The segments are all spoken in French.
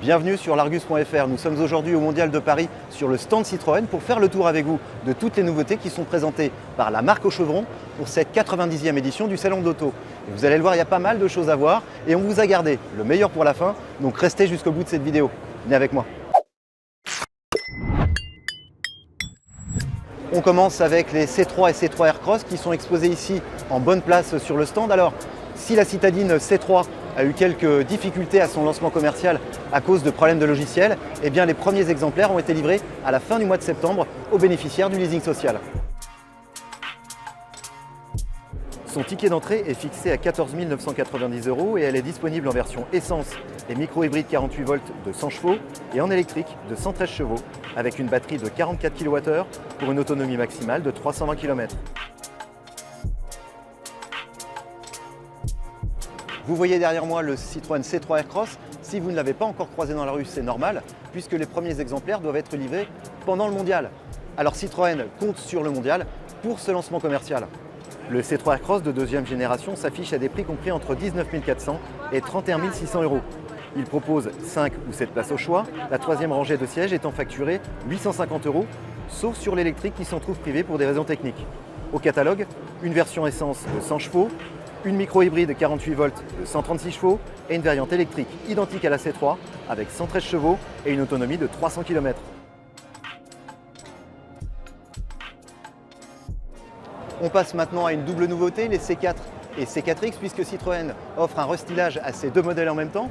Bienvenue sur l'Argus.fr. Nous sommes aujourd'hui au Mondial de Paris sur le stand Citroën pour faire le tour avec vous de toutes les nouveautés qui sont présentées par la marque au chevron pour cette 90e édition du Salon de l'Auto. Et vous allez le voir, il y a pas mal de choses à voir et on vous a gardé le meilleur pour la fin, donc restez jusqu'au bout de cette vidéo. Venez avec moi. On commence avec les C3 et C3 Aircross qui sont exposés ici en bonne place sur le stand. Alors, si la citadine C3 a eu quelques difficultés à son lancement commercial à cause de problèmes de logiciel, eh bien les premiers exemplaires ont été livrés à la fin du mois de septembre aux bénéficiaires du leasing social. Son ticket d'entrée est fixé à 14 990 € et elle est disponible en version essence et micro-hybride 48 volts de 100 chevaux et en électrique de 113 chevaux avec une batterie de 44 kWh pour une autonomie maximale de 320 km. Vous voyez derrière moi le Citroën C3 Aircross. Si vous ne l'avez pas encore croisé dans la rue, c'est normal, puisque les premiers exemplaires doivent être livrés pendant le mondial. Alors Citroën compte sur le mondial pour ce lancement commercial. Le C3 Aircross de deuxième génération s'affiche à des prix compris entre 19 400 et 31 600 €. Il propose 5 ou 7 places au choix, la troisième rangée de sièges étant facturée 850 €, sauf sur l'électrique qui s'en trouve privée pour des raisons techniques. Au catalogue, une version essence de 100 chevaux, une micro-hybride 48 volts de 136 chevaux et une variante électrique identique à la C3 avec 113 chevaux et une autonomie de 300 km. On passe maintenant à une double nouveauté, les C4 et C4X, puisque Citroën offre un restylage à ces deux modèles en même temps.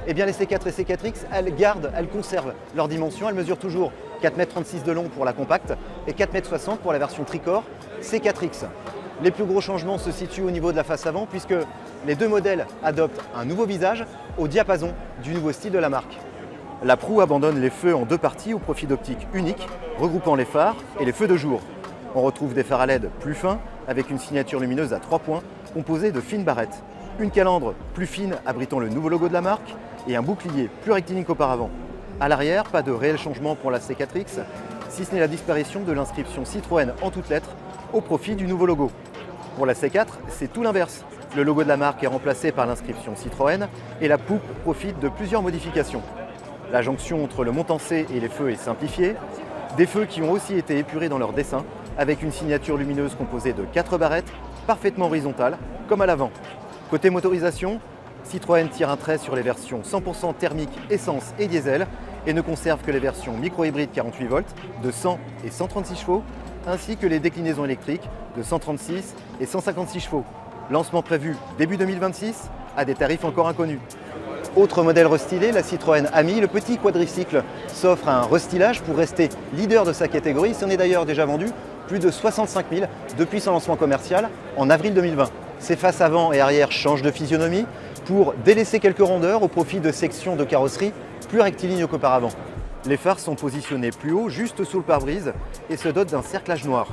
Eh bien les C4 et C4X, elles conservent leurs dimensions, elles mesurent toujours 4,36 m de long pour la compacte et 4,60 m pour la version tricorps C4X. Les plus gros changements se situent au niveau de la face avant puisque les deux modèles adoptent un nouveau visage au diapason du nouveau style de la marque. La proue abandonne les feux en deux parties au profil d'optique unique, regroupant les phares et les feux de jour. On retrouve des phares à LED plus fins avec une signature lumineuse à 3 points composée de fines barrettes, une calandre plus fine abritant le nouveau logo de la marque et un bouclier plus rectiligne qu'auparavant. À l'arrière, pas de réel changement pour la C4X, si ce n'est la disparition de l'inscription Citroën en toutes lettres au profit du nouveau logo. Pour la C4, c'est tout l'inverse. Le logo de la marque est remplacé par l'inscription Citroën et la poupe profite de plusieurs modifications. La jonction entre le montant-C et les feux est simplifiée, des feux qui ont aussi été épurés dans leur dessin avec une signature lumineuse composée de 4 barrettes parfaitement horizontales comme à l'avant. Côté motorisation, Citroën tire un trait sur les versions 100% thermique, essence et diesel et ne conserve que les versions micro-hybride 48 volts de 100 et 136 chevaux ainsi que les déclinaisons électriques de 136 et 156 chevaux. Lancement prévu début 2026 à des tarifs encore inconnus. Autre modèle restylé, la Citroën Ami, le petit quadricycle s'offre un restylage pour rester leader de sa catégorie. Il s'en est d'ailleurs déjà vendu plus de 65 000 depuis son lancement commercial en avril 2020. Ses faces avant et arrière changent de physionomie pour délaisser quelques rondeurs au profit de sections de carrosserie plus rectilignes qu'auparavant. Les phares sont positionnés plus haut, juste sous le pare-brise, et se dotent d'un cerclage noir.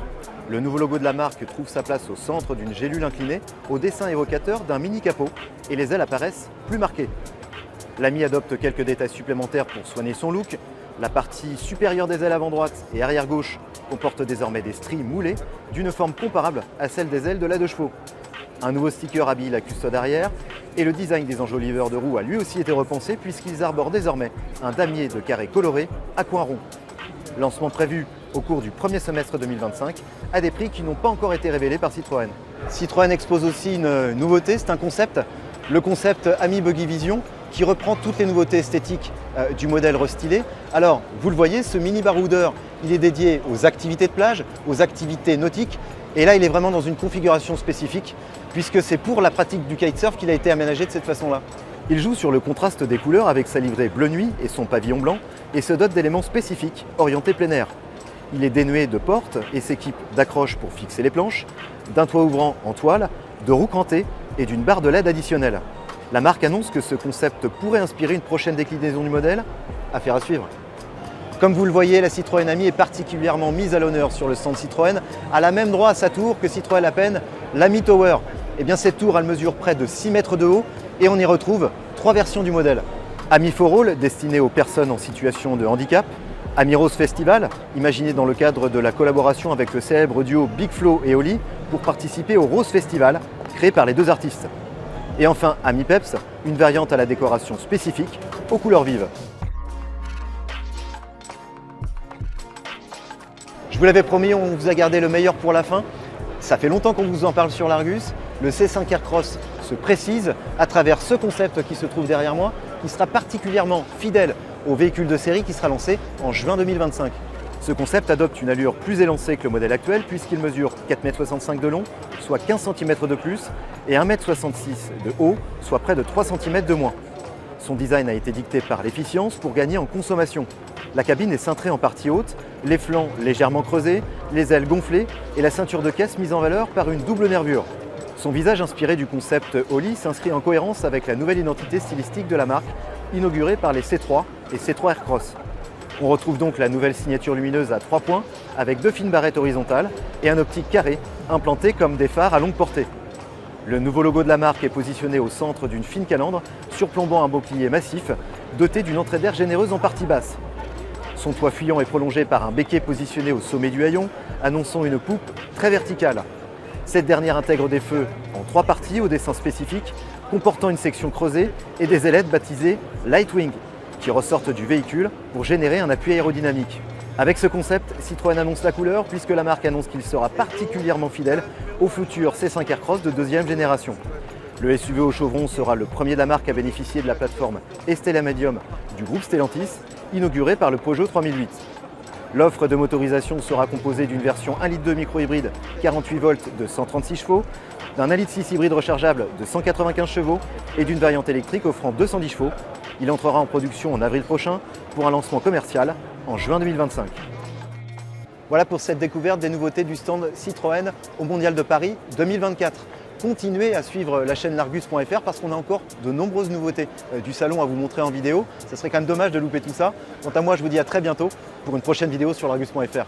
Le nouveau logo de la marque trouve sa place au centre d'une gélule inclinée, au dessin évocateur d'un mini capot, et les ailes apparaissent plus marquées. L'Ami adopte quelques détails supplémentaires pour soigner son look. La partie supérieure des ailes avant droite et arrière gauche comporte désormais des stries moulées d'une forme comparable à celle des ailes de la 2 chevaux. Un nouveau sticker habille la custode arrière et le design des enjoliveurs de roues a lui aussi été repensé puisqu'ils arborent désormais un damier de carré coloré à coins ronds. Lancement prévu au cours du premier semestre 2025 à des prix qui n'ont pas encore été révélés par Citroën. Citroën expose aussi une nouveauté, c'est un concept, le concept Ami Buggy Vision qui reprend toutes les nouveautés esthétiques du modèle restylé. Alors, vous le voyez, ce mini baroudeur, il est dédié aux activités de plage, aux activités nautiques. Et là, il est vraiment dans une configuration spécifique, puisque c'est pour la pratique du kitesurf qu'il a été aménagé de cette façon-là. Il joue sur le contraste des couleurs avec sa livrée bleu nuit et son pavillon blanc, et se dote d'éléments spécifiques orientés plein air. Il est dénué de portes et s'équipe d'accroches pour fixer les planches, d'un toit ouvrant en toile, de roues crantées et d'une barre de LED additionnelle. La marque annonce que ce concept pourrait inspirer une prochaine déclinaison du modèle. Affaire à suivre. Comme vous le voyez, la Citroën Ami est particulièrement mise à l'honneur sur le stand Citroën, à la même droit à sa tour que Citroën appelle l'Ami Tower. Et bien cette tour, elle mesure près de 6 mètres de haut et on y retrouve 3 versions du modèle. Ami for All, destiné aux personnes en situation de handicap. Ami Rose Festival, imaginé dans le cadre de la collaboration avec le célèbre duo Big Flo et Oli pour participer au Rose Festival, créé par les deux artistes. Et enfin, Ami Peps, une variante à la décoration spécifique aux couleurs vives. vous l'avais promis, on vous a gardé le meilleur pour la fin. Ça fait longtemps qu'on vous en parle sur l'Argus. Le C5 Aircross se précise à travers ce concept qui se trouve derrière moi, qui sera particulièrement fidèle au véhicule de série qui sera lancé en juin 2025. Ce concept adopte une allure plus élancée que le modèle actuel puisqu'il mesure 4,65 m de long, soit 15 cm de plus, et 1,66 m de haut, soit près de 3 cm de moins. Son design a été dicté par l'efficience pour gagner en consommation. La cabine est cintrée en partie haute, les flancs légèrement creusés, les ailes gonflées et la ceinture de caisse mise en valeur par une double nervure. Son visage inspiré du concept Holley s'inscrit en cohérence avec la nouvelle identité stylistique de la marque, inaugurée par les C3 et C3 Aircross. On retrouve donc la nouvelle signature lumineuse à 3 points avec 2 fines barrettes horizontales et un optique carré implanté comme des phares à longue portée. Le nouveau logo de la marque est positionné au centre d'une fine calandre surplombant un bouclier massif doté d'une entrée d'air généreuse en partie basse. Son toit fuyant est prolongé par un béquet positionné au sommet du haillon, annonçant une poupe très verticale. Cette dernière intègre des feux en 3 parties au dessin spécifique, comportant une section creusée et des ailettes baptisées Lightwing, qui ressortent du véhicule pour générer un appui aérodynamique. Avec ce concept, Citroën annonce la couleur puisque la marque annonce qu'il sera particulièrement fidèle au futur C5 Aircross de 2e génération. Le SUV au chevron sera le premier de la marque à bénéficier de la plateforme Estella Medium du groupe Stellantis, inaugurée par le Peugeot 3008. L'offre de motorisation sera composée d'une version 1,2 litre micro-hybride 48 volts de 136 chevaux, d'un 1,6 litre hybride rechargeable de 195 chevaux et d'une variante électrique offrant 210 chevaux. Il entrera en production en avril prochain pour un lancement commercial en juin 2025. Voilà pour cette découverte des nouveautés du stand Citroën au Mondial de Paris 2024. Continuez à suivre la chaîne largus.fr parce qu'on a encore de nombreuses nouveautés du salon à vous montrer en vidéo. Ce serait quand même dommage de louper tout ça. Quant à moi, je vous dis à très bientôt pour une prochaine vidéo sur largus.fr.